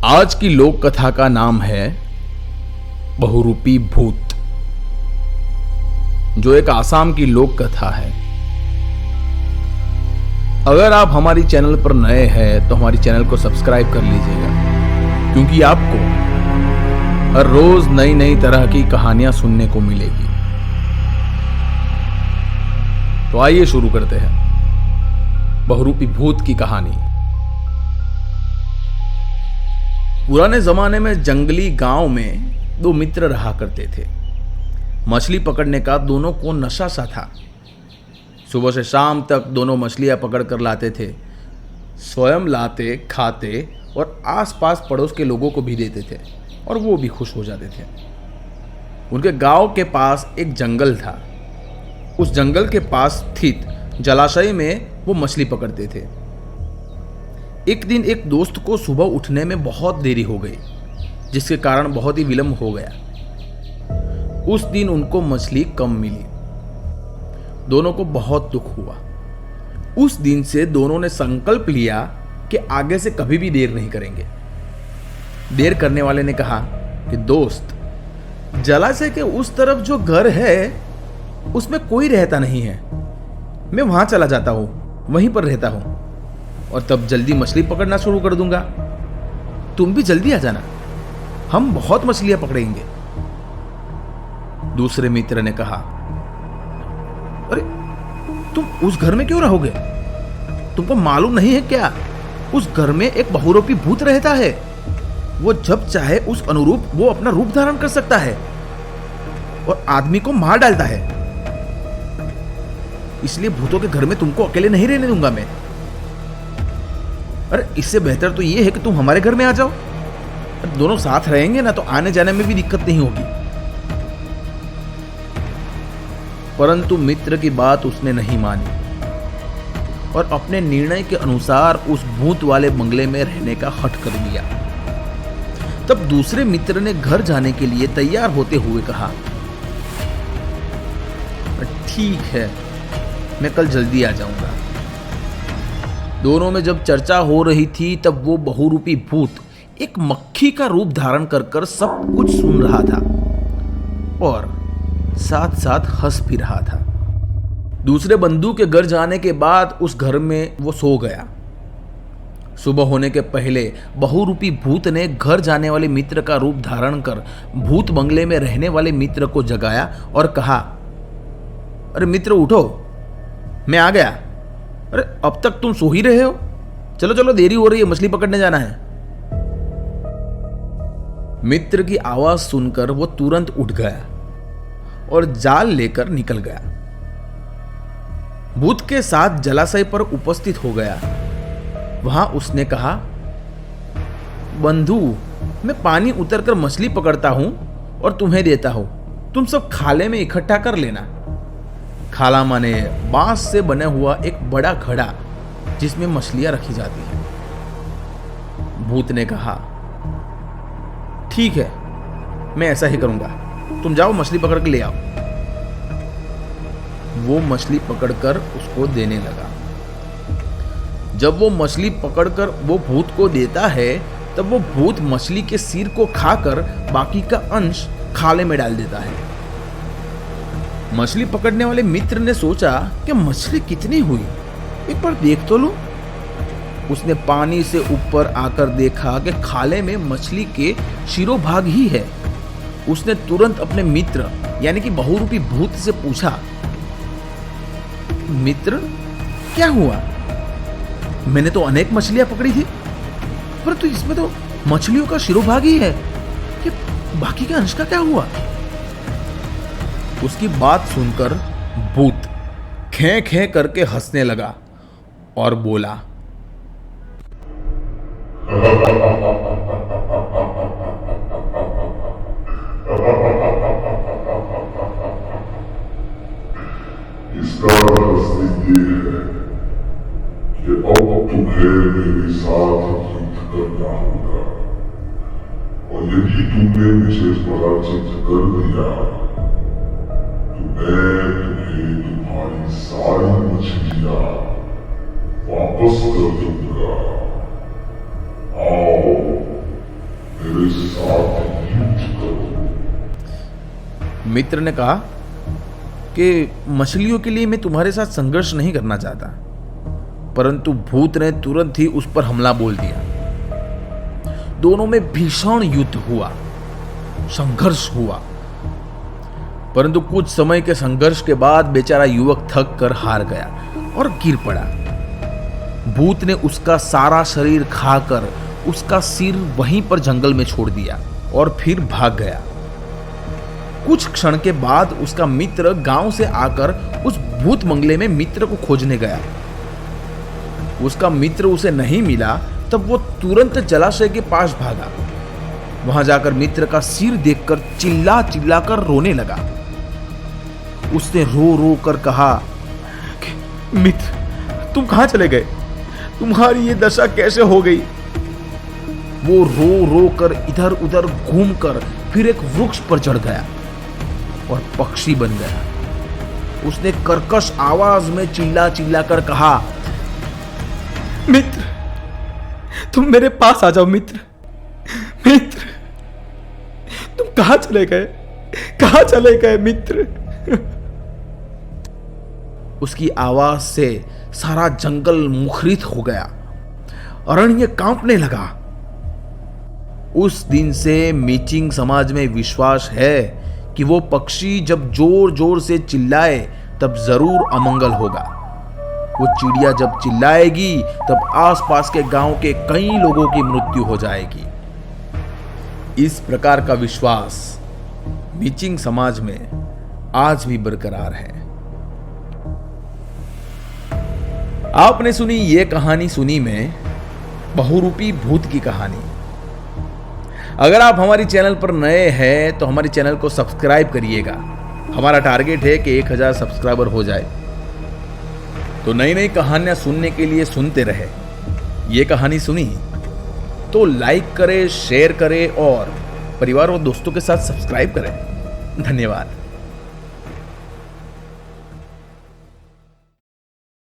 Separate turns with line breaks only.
आज की लोक कथा का नाम है बहुरूपी भूत, जो एक आसाम की लोक कथा है। अगर आप हमारी चैनल पर नए हैं तो हमारी चैनल को सब्सक्राइब कर लीजिएगा, क्योंकि आपको हर रोज नई नई तरह की कहानियां सुनने को मिलेगी। तो आइए शुरू करते हैं बहुरूपी भूत की कहानी। पुराने जमाने में जंगली गांव में दो मित्र रहा करते थे। मछली पकड़ने का दोनों को नशा सा था। सुबह से शाम तक दोनों मछलियां पकड़ कर लाते थे, स्वयं लाते, खाते और आसपास पड़ोस के लोगों को भी देते थे और वो भी खुश हो जाते थे। उनके गांव के पास एक जंगल था। उस जंगल के पास स्थित जलाशय में वो मछली पकड़ते थे। एक दिन एक दोस्त को सुबह उठने में बहुत देरी हो गई, जिसके कारण बहुत ही विलंब हो गया। उस दिन उनको मछली कम मिली। दोनों को बहुत दुख हुआ। उस दिन से दोनों ने संकल्प लिया कि आगे से कभी भी देर नहीं करेंगे। देर करने वाले ने कहा कि दोस्त, जलाशय के उस तरफ जो घर है उसमें कोई रहता नहीं है। मैं वहां चला जाता हूं, वहीं पर रहता हूं और तब जल्दी मछली पकड़ना शुरू कर दूंगा। तुम भी जल्दी आ जाना, हम बहुत मछलियां पकड़ेंगे। दूसरे मित्र ने कहा, अरे तुम उस घर में क्यों रहोगे? तुमको मालूम नहीं है क्या? उस घर में एक बहुरूपी भूत रहता है। वो जब चाहे उस अनुरूप वो अपना रूप धारण कर सकता है और आदमी को मार डालता है। इसलिए भूतों के घर में तुमको अकेले नहीं रहने दूंगा मैं। अरे इससे बेहतर तो ये है कि तुम हमारे घर में आ जाओ। दोनों साथ रहेंगे ना तो आने जाने में भी दिक्कत नहीं होगी। परंतु मित्र की बात उसने नहीं मानी और अपने निर्णय के अनुसार उस भूत वाले बंगले में रहने का हठ कर लिया। तब दूसरे मित्र ने घर जाने के लिए तैयार होते हुए कहा, ठीक है, मैं कल जल्दी आ जाऊंगा। दोनों में जब चर्चा हो रही थी तब वो बहुरूपी भूत एक मक्खी का रूप धारण कर कर सब कुछ सुन रहा था और साथ साथ हंस भी रहा था। दूसरे बंधु के घर जाने के बाद उस घर में वो सो गया। सुबह होने के पहले बहुरूपी भूत ने घर जाने वाले मित्र का रूप धारण कर भूत बंगले में रहने वाले मित्र को जगाया और कहा, अरे मित्र उठो, मैं आ गया। अरे अब तक तुम सो ही रहे हो? चलो चलो, देरी हो रही है, मछली पकड़ने जाना है। मित्र की आवाज सुनकर वो तुरंत उठ गया और जाल लेकर निकल गया। भूत के साथ जलाशय पर उपस्थित हो गया। वहां उसने कहा, बंधु, मैं पानी उतरकर मछली पकड़ता हूं और तुम्हें देता हूं। तुम सब खाले में इकट्ठा कर लेना। खाला माने बांस से बना हुआ एक बड़ा घड़ा जिसमें मछलियां रखी जाती हैं। भूत ने कहा, ठीक है, मैं ऐसा ही करूंगा। तुम जाओ, मछली पकड़ के ले आओ। वो मछली पकड़कर उसको देने लगा। जब वो मछली पकड़कर वो भूत को देता है तब वो भूत मछली के सिर को खाकर बाकी का अंश खाले में डाल देता है। मछली पकड़ने वाले मित्र ने सोचा कि मछली कितनी हुई, एक बार देख तो लूं। उसने पानी से ऊपर आकर देखा कि खाले में मछली के शिरोभाग ही है। उसने तुरंत अपने मित्र यानी कि बहुरूपी भूत से पूछा, मित्र क्या हुआ? मैंने तो अनेक मछलियां पकड़ी थी, परंतु इसमें तो मछलियों का शिरोभाग ही है, कि बाकी के अंश का क्या हुआ? उसकी बात सुनकर भूत खे खे करके हंसने लगा और बोला,
इसका रहस्य ये है कि अब तुम्हें मेरे साथ युद्ध करना होगा और यदि तुमने मुझे पराजित कर दिया मैं तुम्हें तुम्हारी सारी मछलियां वापस कर दूंगा। आओ
मित्र ने कहा कि मछलियों के लिए मैं तुम्हारे साथ संघर्ष नहीं करना चाहता, परंतु भूत ने तुरंत ही उस पर हमला बोल दिया। दोनों में भीषण युद्ध हुआ, संघर्ष हुआ, परंतु कुछ समय के संघर्ष के बाद बेचारा युवक थक कर हार गया और गिर पड़ा। भूत ने उसका सारा शरीर खाकर उसका सिर वहीं पर जंगल में छोड़ दिया और फिर भाग गया। कुछ क्षण के बाद उसका मित्र गांव से आकर उस भूत बंगले में मित्र को खोजने गया। उसका मित्र उसे नहीं मिला, तब वो तुरंत जलाशय के पास भागा। वहां जाकर मित्र का सिर देखकर चिल्ला चिल्ला कर रोने लगा। उसने रो रो कर कहा, मित्र तुम कहां चले गए? तुम्हारी ये दशा कैसे हो गई? वो रो रो कर इधर उधर घूमकर फिर एक वृक्ष पर चढ़ गया और पक्षी बन गया। उसने कर्कश आवाज में चिल्ला चिल्ला कर कहा, मित्र तुम मेरे पास आ जाओ। मित्र मित्र तुम कहां चले गए? कहां चले गए मित्र? उसकी आवाज से सारा जंगल मुखरित हो गया, अरण्य कांपने लगा। उस दिन से मीचिंग समाज में विश्वास है कि वो पक्षी जब जोर जोर से चिल्लाए तब जरूर अमंगल होगा। वो चिड़िया जब चिल्लाएगी तब आसपास के गांव के कई लोगों की मृत्यु हो जाएगी। इस प्रकार का विश्वास मीचिंग समाज में आज भी बरकरार है। आपने सुनी ये कहानी सुनी में बहुरूपी भूत की कहानी। अगर आप हमारी चैनल पर नए हैं तो हमारे चैनल को सब्सक्राइब करिएगा। हमारा टारगेट है कि 1000 सब्सक्राइबर हो जाए। तो नई नई कहानियां सुनने के लिए सुनते रहे। ये कहानी सुनी तो लाइक करें, शेयर करें और परिवार और दोस्तों के साथ सब्सक्राइब करें। धन्यवाद।